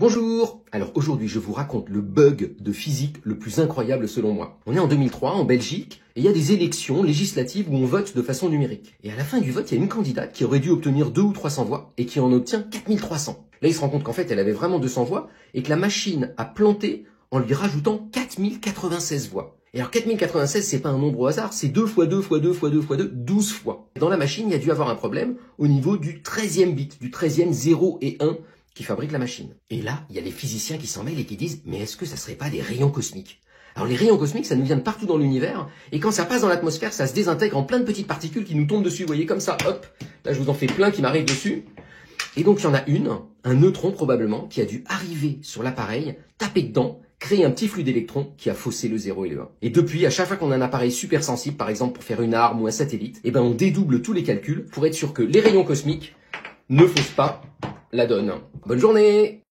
Bonjour! Alors aujourd'hui je vous raconte le bug de physique le plus incroyable selon moi. On est en 2003 en Belgique et il y a des élections législatives où on vote de façon numérique. Et à la fin du vote, il y a une candidate qui aurait dû obtenir 200 ou 300 voix et qui en obtient 4300. Là il se rend compte qu'en fait elle avait vraiment 200 voix et que la machine a planté en lui rajoutant 4096 voix. Et alors 4096 c'est pas un nombre au hasard, c'est 2 fois 2 fois 2 fois 2 fois 2, 12 fois. Dans la machine il y a dû avoir un problème au niveau du 13e bit, du 13e 0 et 1 qui fabrique la machine. Et là, il y a les physiciens qui s'en mêlent et qui disent « Mais est-ce que ça serait pas des rayons cosmiques ?» Alors les rayons cosmiques, ça nous vient de partout dans l'univers, et quand ça passe dans l'atmosphère, ça se désintègre en plein de petites particules qui nous tombent dessus. Vous voyez, comme ça, hop, là je vous en fais plein qui m'arrivent dessus. Et donc il y en a un neutron probablement, qui a dû arriver sur l'appareil, taper dedans, créer un petit flux d'électrons qui a faussé le 0 et le 1. Et depuis, à chaque fois qu'on a un appareil super sensible, par exemple pour faire une arme ou un satellite, eh ben on dédouble tous les calculs pour être sûr que les rayons cosmiques ne faussent pas la donne. Bonne journée!